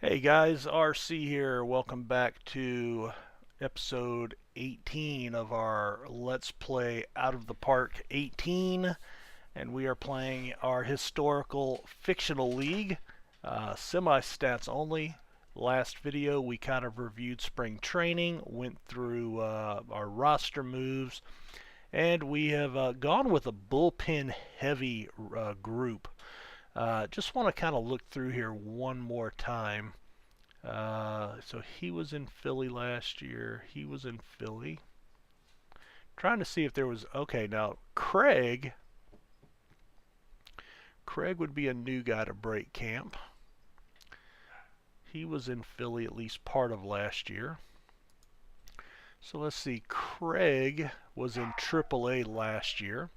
Hey guys, RC here. Welcome back to episode 18 of our Let's Play Out of the Park 18. And we are playing our historical fictional league, semi-stats only. Last video we kind of reviewed spring training, went through our roster moves, and we have gone with a bullpen heavy group. Just want to kind of look through here one more time. So he was in Philly last year. He was in Philly. Trying to see if there was... Okay, now Craig would be a new guy to break camp. He was in Philly at least part of last year. So let's see. Craig was in AAA last year.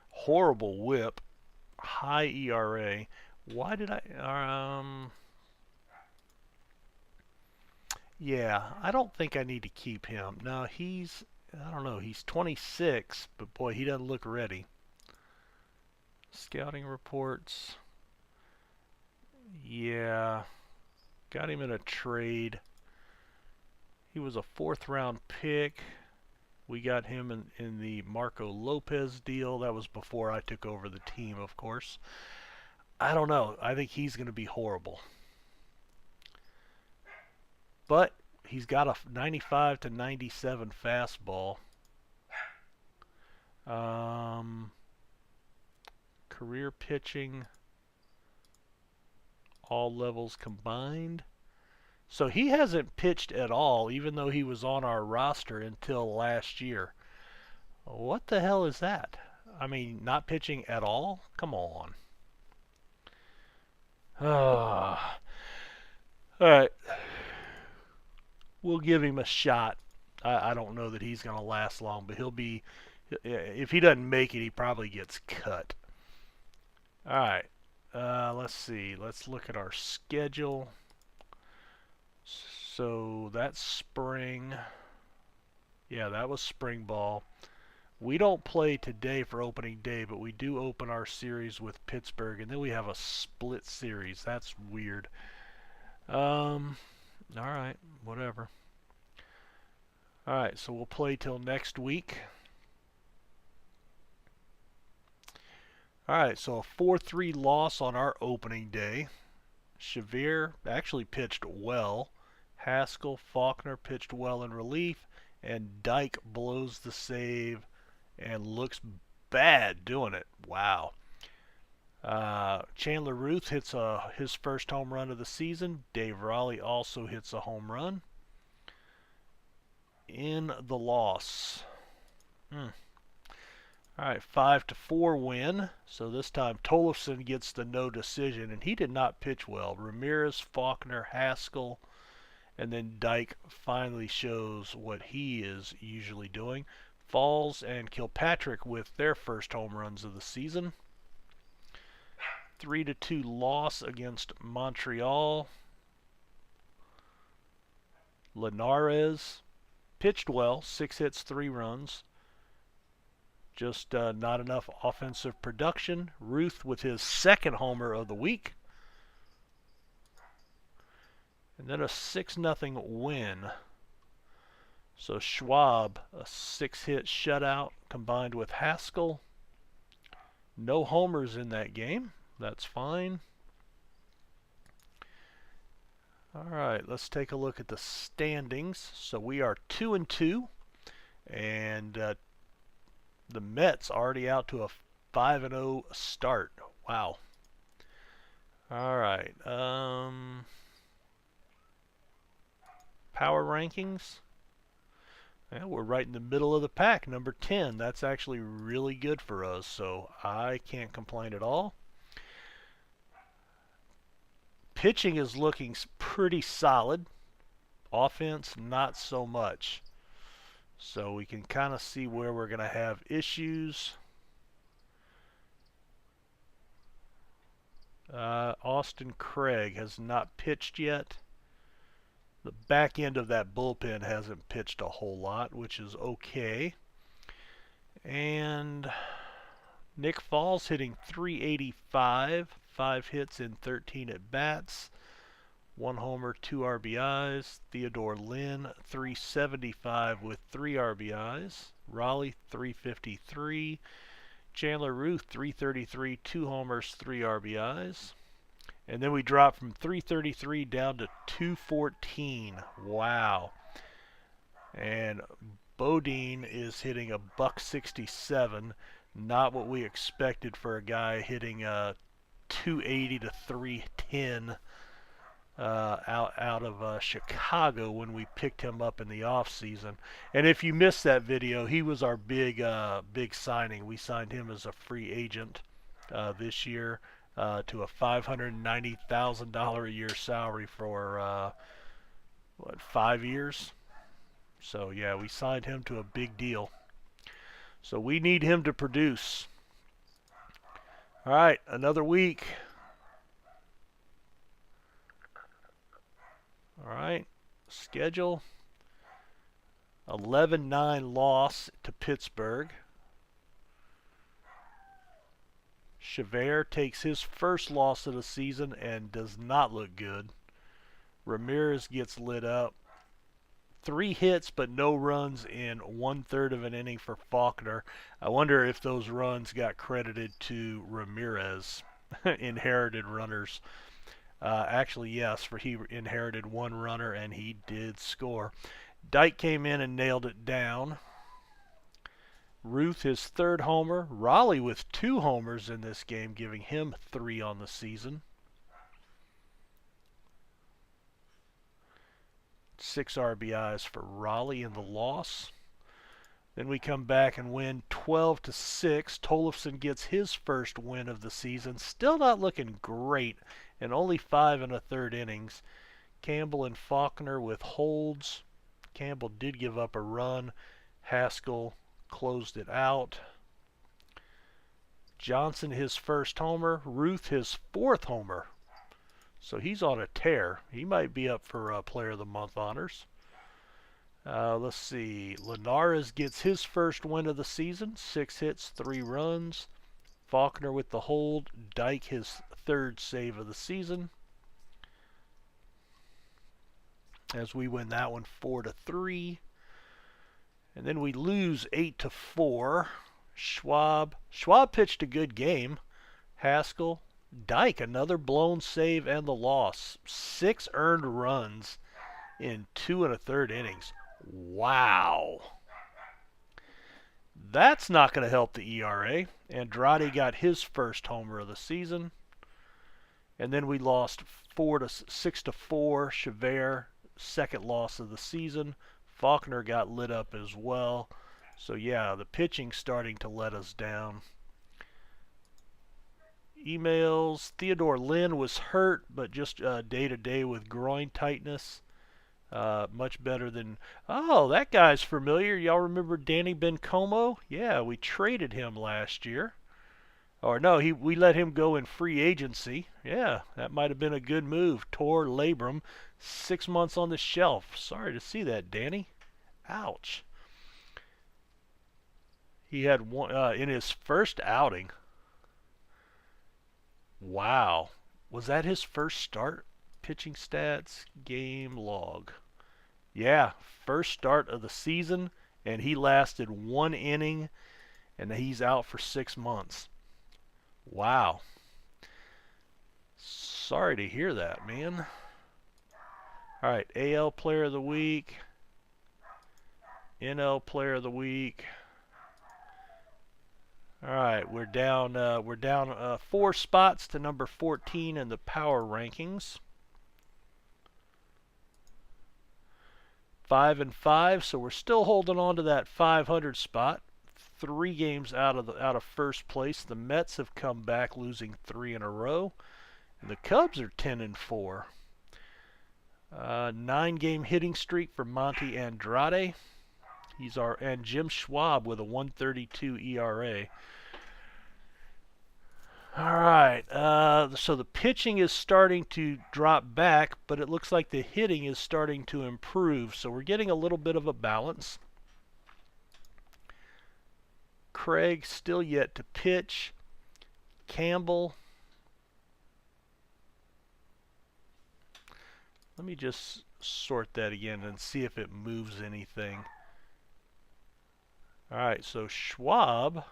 Horrible whip. High ERA. Why did I... Yeah, I don't think I need to keep him. Now I don't know, he's 26, but boy, he doesn't look ready. Scouting reports. Yeah, got him in a trade. He was a 4th round pick. We got him in the Marco Lopez deal. That was before I took over the team, of course. I don't know. I think he's going to be horrible. But he's got a 95 to 97 fastball. Career pitching, all levels combined. So he hasn't pitched at all, even though he was on our roster until last year. What the hell is that? I mean, not pitching at all? Come on. Alright. We'll give him a shot. I don't know that he's going to last long, but he'll be... If he doesn't make it, he probably gets cut. Alright. Let's see. Let's look at our schedule. So that's spring. Yeah, that was spring ball. We don't play today for opening day, but we do open our series with Pittsburgh, and then we have a split series. That's weird. Alright, whatever. Alright, so we'll play till next week. Alright, so a 4-3 loss on our opening day. Shavir actually pitched well. Haskell, Faulkner pitched well in relief. And Dyke blows the save and looks bad doing it. Wow. Chandler Ruth hits his first home run of the season. Dave Raleigh also hits a home run. In the loss. Alright, 5-4 win. So this time Tollefson gets the no decision, and he did not pitch well. Ramirez, Faulkner, Haskell, and then Dyke finally shows what he is usually doing. Falls and Kilpatrick with their first home runs of the season. 3-2 loss against Montreal. Linares pitched well, 6 hits, 3 runs. Just not enough offensive production. Ruth with his second homer of the week. And then a 6-0 win. So Schwab, a 6-hit shutout combined with Haskell. No homers in that game. That's fine. Alright, let's take a look at the standings. So we are 2-2. And the Mets already out to a 5-0 start. Wow. Alright. Power rankings. Yeah, we're right in the middle of the pack, number 10. That's actually really good for us, so I can't complain at all. Pitching is looking pretty solid. Offense, not so much. So we can kind of see where we're going to have issues. Austin Craig has not pitched yet. The back end of that bullpen hasn't pitched a whole lot, which is okay. And Nick Falls hitting .385, 5 hits in 13 at bats. 1 homer, 2 RBIs. Theodore Lynn, 375 with 3 RBIs. Raleigh, 353. Chandler Ruth, 333, 2 homers, 3 RBIs. And then we dropped from 333 down to 214. Wow. And Bodine is hitting a .167. Not what we expected for a guy hitting 280 to 310 out of Chicago when we picked him up in the off season. And if you missed that video, he was our big signing. We signed him as a free agent this year to a $590,000 a year salary for 5 years. So yeah, we signed him to a big deal. So we need him to produce. All right, another week. All right, schedule. 11-9 loss to Pittsburgh. Chevere takes his first loss of the season and does not look good. Ramirez gets lit up. 3 hits but no runs in 1/3 of an inning for Faulkner. I wonder if those runs got credited to Ramirez. Inherited runners. Actually, yes, for he inherited 1 runner and he did score. Dyke came in and nailed it down. Ruth his 3rd homer. Raleigh with 2 homers in this game, giving him 3 on the season. 6 RBIs for Raleigh in the loss. Then we come back and win 12-6. Tollefson gets his first win of the season. Still not looking great, and only 5 1/3 innings. Campbell and Faulkner with holds. Campbell did give up a run. Haskell closed it out. Johnson his first homer. Ruth his 4th homer. So he's on a tear. He might be up for Player of the Month honors. Let's see. Linares gets his first win of the season. 6 hits, 3 runs. Faulkner with the hold. Dyke his 3rd save of the season. As we win that one 4-3. And then we lose 8-4. Schwab pitched a good game. Haskell. Dyke, another blown save and the loss. 6 earned runs in 2 1/3 innings. Wow. That's not going to help the ERA. Andrade got his first homer of the season. And then we lost 6-4. Chevere, 2nd loss of the season. Faulkner got lit up as well. So yeah, the pitching's starting to let us down. Emails. Theodore Lynn was hurt, but just day-to-day with groin tightness. Much better than... Oh, that guy's familiar. Y'all remember Danny Bencomo? Yeah, we traded him last year. Or no, we let him go in free agency. Yeah, that might have been a good move. Tore labrum. 6 months on the shelf. Sorry to see that, Danny. Ouch. He had one in his first outing. Wow. Was that his first start? Pitching stats, game log. Yeah, first start of the season, and he lasted 1 inning, and he's out for 6 months. Wow. Sorry to hear that, man. All right, AL Player of the Week, NL Player of the Week. All right, we're down 4 spots to number 14 in the power rankings. 5-5, so we're still holding on to that 500 spot. 3 games out of first place. The Mets have come back, losing 3 in a row, and the Cubs are 10-4. 9-game hitting streak for Monty Andrade. And Jim Schwab with a 1.32 ERA. All right, so the pitching is starting to drop back, but it looks like the hitting is starting to improve. So we're getting a little bit of a balance. Craig still yet to pitch. Campbell. Let me just sort that again and see if it moves anything. All right, so Schwab.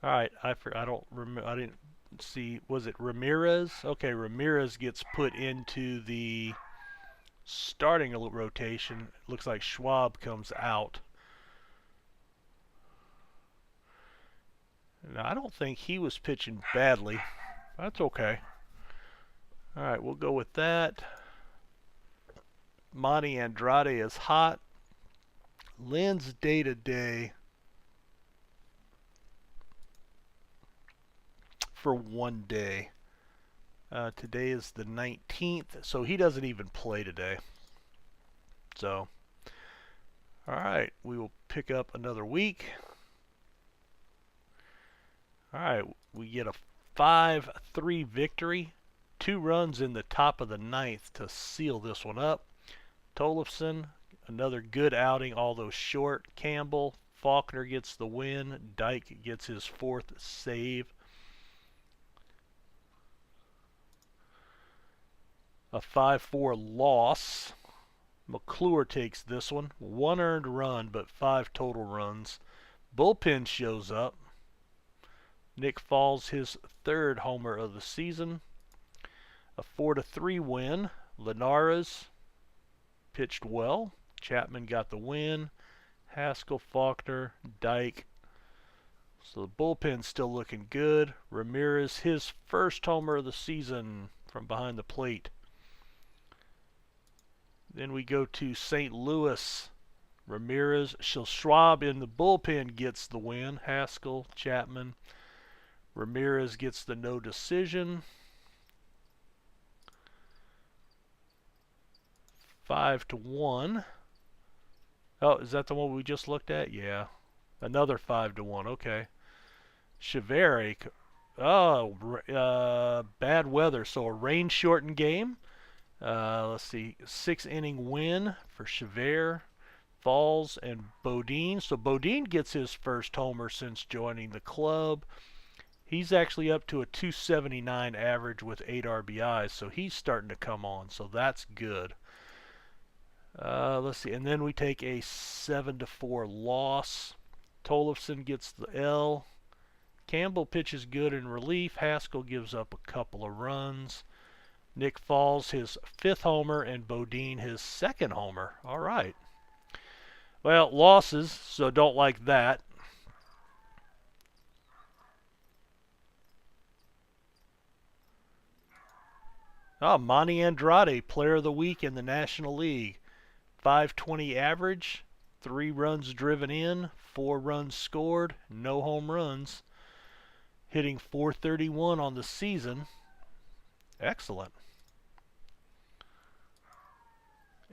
All right, I don't remember. I didn't see. Was it Ramirez? Okay, Ramirez gets put into the starting rotation. Looks like Schwab comes out. Now, I don't think he was pitching badly. That's okay. All right, we'll go with that. Monty Andrade is hot. Lynn's day-to-day for 1 day. Today is the 19th, so he doesn't even play today. So, all right, we will pick up another week. All right, we get a 5-3 victory. 2 runs in the top of the 9th to seal this one up. Tollefson, another good outing, although short. Campbell, Faulkner gets the win. Dyke gets his 4th save. A 5-4 loss. McClure takes this one. 1 earned run, but 5 total runs. Bullpen shows up. Nick Falls his 3rd homer of the season. A 4-3 win. Linares pitched well. Chapman got the win. Haskell, Faulkner, Dyke. So the bullpen's still looking good. Ramirez his 1st homer of the season from behind the plate. Then we go to St. Louis. Ramirez, Schwab in the bullpen gets the win. Haskell, Chapman. Ramirez gets the no decision. 5-1. Oh, is that the one we just looked at? Yeah. Another 5-1. Okay. Chevere. Oh, bad weather. So a rain-shortened game. Let's see. 6-inning win for Chevere, Falls, and Bodine. So Bodine gets his 1st homer since joining the club. He's actually up to a 279 average with 8 RBIs. So he's starting to come on. So that's good. Let's see. And then we take a 7-4 loss. Tollefson gets the L. Campbell pitches good in relief. Haskell gives up a couple of runs. Nick Falls his 5th homer and Bodine his 2nd homer. All right. Well, losses, so don't like that. Oh, Monty Andrade, player of the week in the National League. 520 average, 3 runs driven in, 4 runs scored, no home runs. Hitting .431 on the season. Excellent.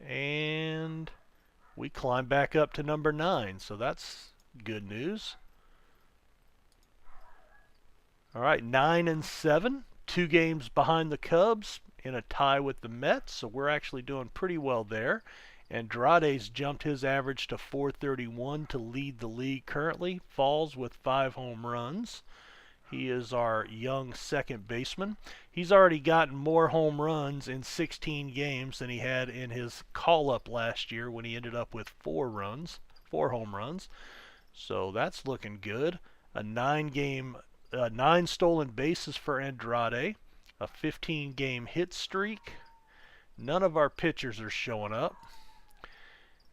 And we climb back up to number 9, so that's good news. All right, 9-7, 2 games behind the Cubs in a tie with the Mets, so we're actually doing pretty well there. Andrade's jumped his average to .431 to lead the league currently. Falls with 5 home runs. He is our young second baseman. He's already gotten more home runs in 16 games than he had in his call-up last year when he ended up with 4 home runs. So that's looking good. A 9 stolen bases for Andrade. A 15-game hit streak. None of our pitchers are showing up.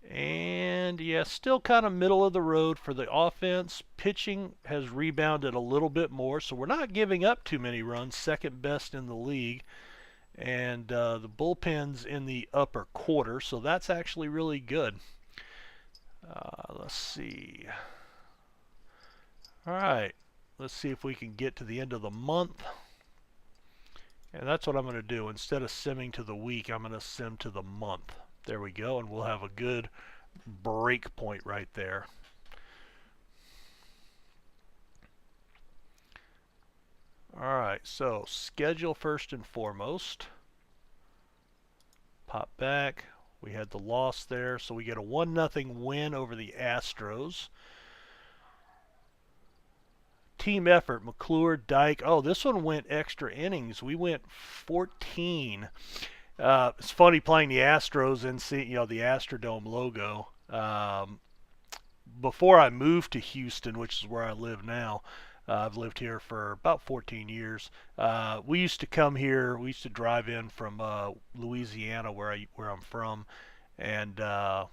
And yeah, still kind of middle of the road for the offense. Pitching has rebounded a little bit more, so we're not giving up too many runs, 2nd best in the league. And the bullpen's in the upper quarter, so that's actually really good. Let's see. All right, let's see if we can get to the end of the month. And that's what I'm going to do. Instead of simming to the week, I'm going to sim to the month. There we go, and we'll have a good break point right there. All right, so schedule first and foremost. Pop back. We had the loss there, so we get a 1-0 win over the Astros. team effort. McClure, Dyke. Oh, this one went extra innings. We went 14. It's funny playing the Astros and seeing, the Astrodome logo. Before I moved to Houston, which is where I live now, I've lived here for about 14 years. We used to come here. We used to drive in from Louisiana, where I'm from, and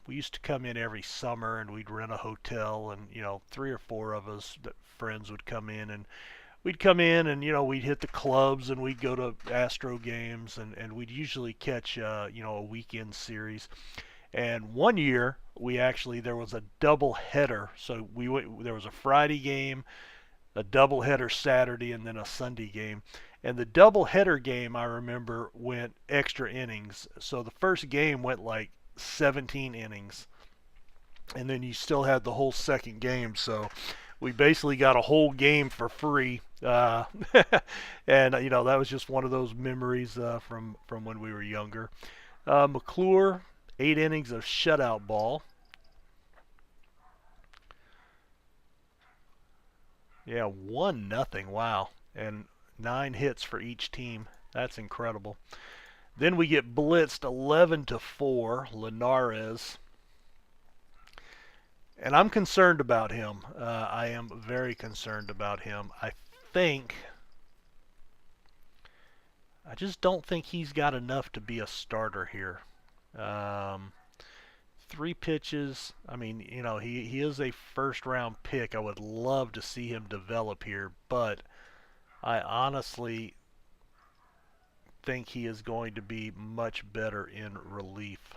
we used to come in every summer, and we'd rent a hotel, and 3 or 4 of us friends would come in, and we'd come in, and we'd hit the clubs, and we'd go to Astro games, and we'd usually catch a weekend series. And one year there was a double header, so there was a Friday game, a double header Saturday, and then a Sunday game. And the double header game, I remember, went extra innings. So the first game went like 17 innings, and then you still had the whole second game. So we basically got a whole game for free. And that was just one of those memories from when we were younger. McClure, 8 innings of shutout ball. Yeah, 1-0. Wow. And 9 hits for each team. That's incredible. Then we get blitzed 11-4, Linares. And I'm concerned about him. I am very concerned about him. I just don't think he's got enough to be a starter here. 3 pitches. I mean, he is a first-round pick. I would love to see him develop here, but I honestly think he is going to be much better in relief.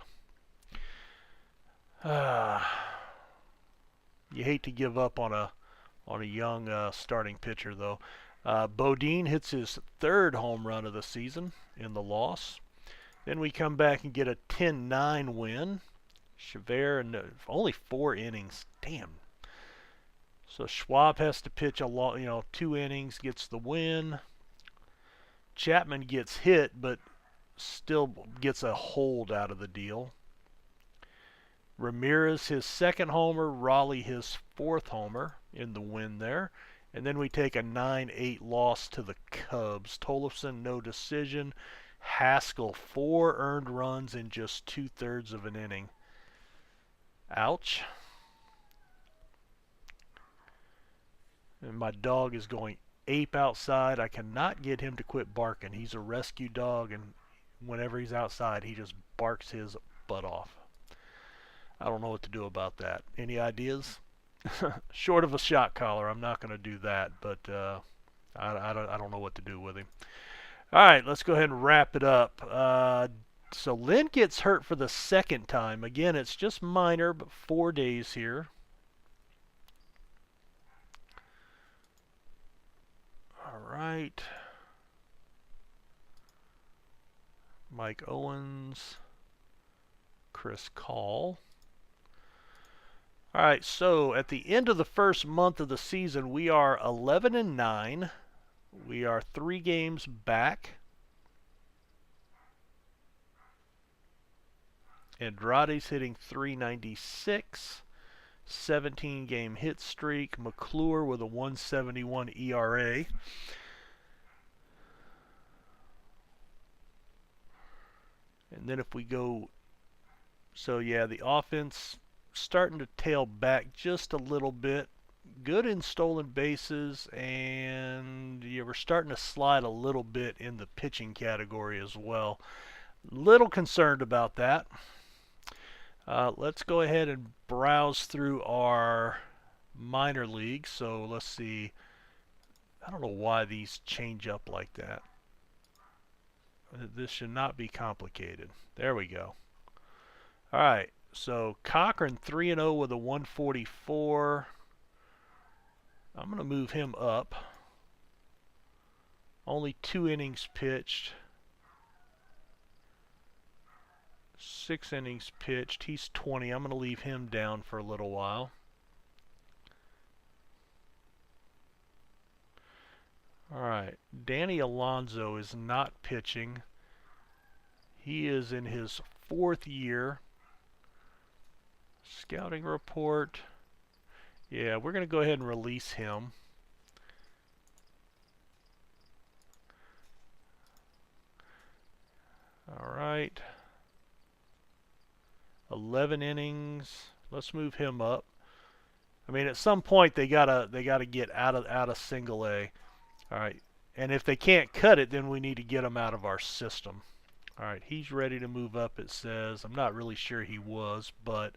You hate to give up on a young starting pitcher, though. Bodine hits his 3rd home run of the season in the loss. Then we come back and get a 10-9 win. Chevere, and only 4 innings. Damn. So Schwab has to pitch 2 innings, gets the win. Chapman gets hit, but still gets a hold out of the deal. Ramirez his 2nd homer, Raleigh his 4th homer in the win there. And then we take a 9-8 loss to the Cubs. Tollefson, no decision. Haskell, 4 earned runs in just 2/3 of an inning. Ouch. And my dog is going ape outside. I cannot get him to quit barking. He's a rescue dog, and whenever he's outside, he just barks his butt off. I don't know what to do about that. Any ideas? Short of a shot collar, I'm not going to do that, but I don't know what to do with him. All right, let's go ahead and wrap it up. So Lynn gets hurt for the 2nd time. Again, it's just minor, but 4 days here. All right. Mike Owens, Chris Call. All right, so at the end of the first month of the season, we are 11-9. We are 3 games back. Andrade's hitting .396, 17-game hit streak. McClure with a 1.71 ERA. And then if we go, so yeah, the offense starting to tail back just a little bit. Good in stolen bases, and yeah, we're starting to slide a little bit in the pitching category as well. Little concerned about that. Let's go ahead and browse through our minor leagues. So let's see. I don't know why these change up like that. This should not be complicated. There we go. All right. So Cochran 3-0 with a 144. I'm going to move him up. Only 2 innings pitched. 6 innings pitched. He's 20. I'm going to leave him down for a little while. All right. Danny Alonso is not pitching. He is in his 4th year. Scouting report. Yeah, we're going to go ahead and release him. 11 innings. Let's move him up. I mean, at some point they gotta get out of single A. All right, and if they can't cut it, then we need to get him out of our system. All right, he's ready to move up. It says. I'm not really sure he was, but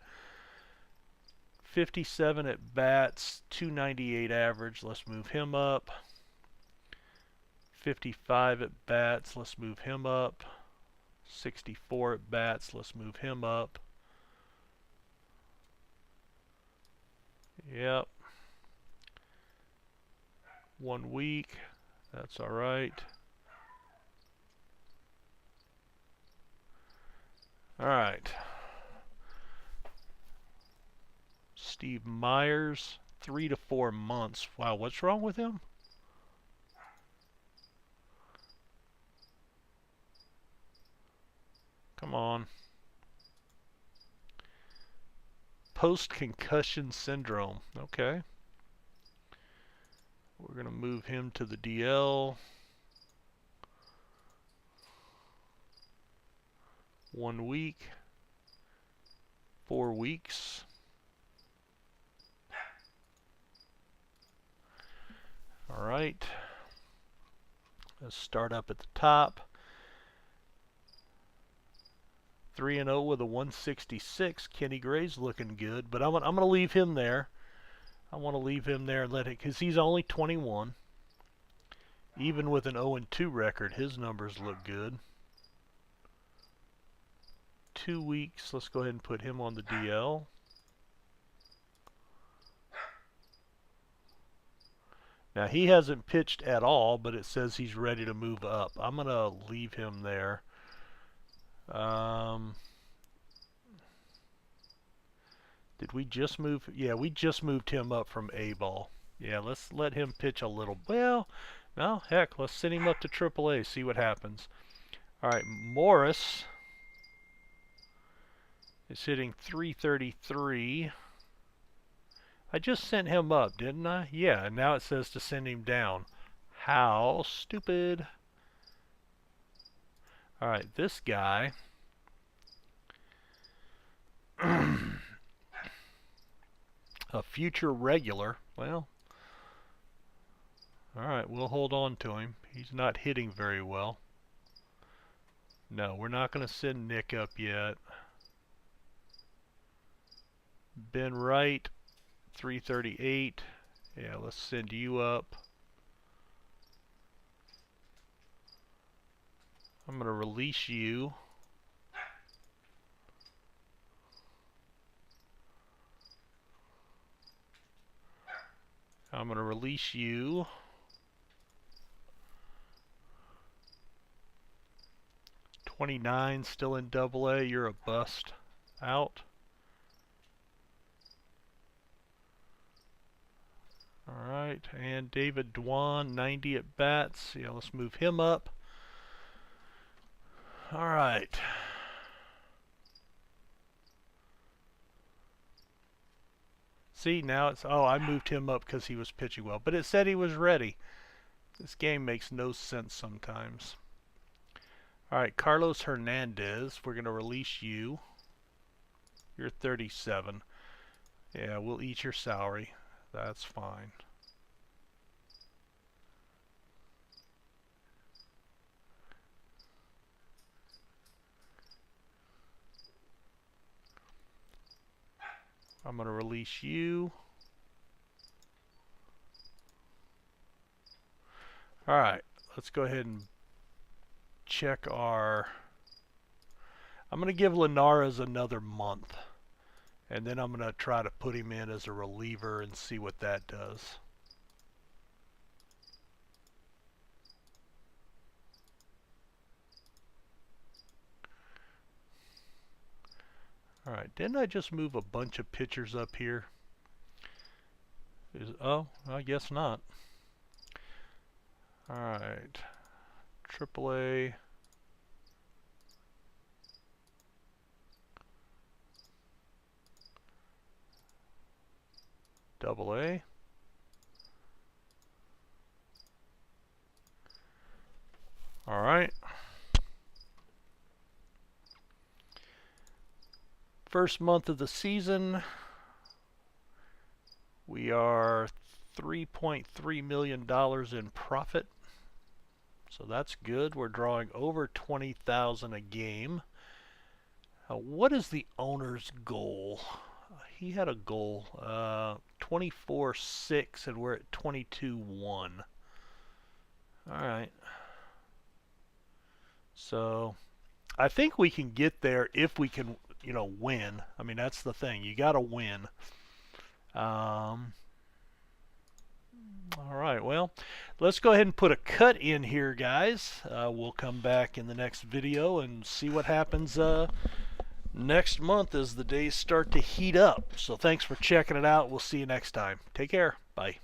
57 at bats, 298 average. Let's move him up. 55 at bats. Let's move him up. 64 at bats. Let's move him up. Yep. 1 week. That's all right. All right. Steve Myers, 3 to 4 months. Wow, what's wrong with him? Come on. Post-concussion syndrome. Okay. We're going to move him to the DL. 1 week. 4 weeks. All right. Let's start up at the top. 3-0 with a 166. Kenny Gray's looking good, but I'm going to leave him there. I want to leave him there and let it, because he's only 21. Even with an 0-2 record, his numbers look good. 2 weeks. Let's go ahead and put him on the DL. Now, he hasn't pitched at all, but it says he's ready to move up. I'm going to leave him there. Did we just move? Yeah, we just moved him up from A-ball. Yeah, let's let him pitch a little. Well, no, heck, let's send him up to AAA, see what happens. All right, Morris is hitting 333. I just sent him up, didn't I? Yeah, and now it says to send him down. How stupid. All right, this guy. A future regular. Well, all right, we'll hold on to him. He's not hitting very well. No, we're not going to send Nick up yet. Ben Wright, 338. Yeah, let's send you up. I'm going to release you. I'm going to release you. '29 still in AA. You're a bust. Out. All right, and David Dwan, 90 at bats. Yeah, let's move him up. All right. See, now it's, oh, I moved him up because he was pitching well. But it said he was ready. This game makes no sense sometimes. All right, Carlos Hernandez, we're going to release you. You're 37. Yeah, we'll eat your salary. That's fine. I'm going to release you. All right, let's go ahead and check our... I'm going to give Linares another month. And then I'm going to try to put him in as a reliever and see what that does. Alright, didn't I just move a bunch of pitchers up here? Oh, I guess not. Alright, AAA. AA. Alright. First month of the season, we are $3.3 million in profit. So that's good. We're drawing over 20,000 a game. What is the owner's goal? He had a goal, 24.6, and we're at 22.1. Alright. So I think we can get there if we can, win. I mean, that's the thing. You got to win. Alright, well, let's go ahead and put a cut in here, guys. We'll come back in the next video and see what happens next month as the days start to heat up. So thanks for checking it out. We'll see you next time. Take care. Bye.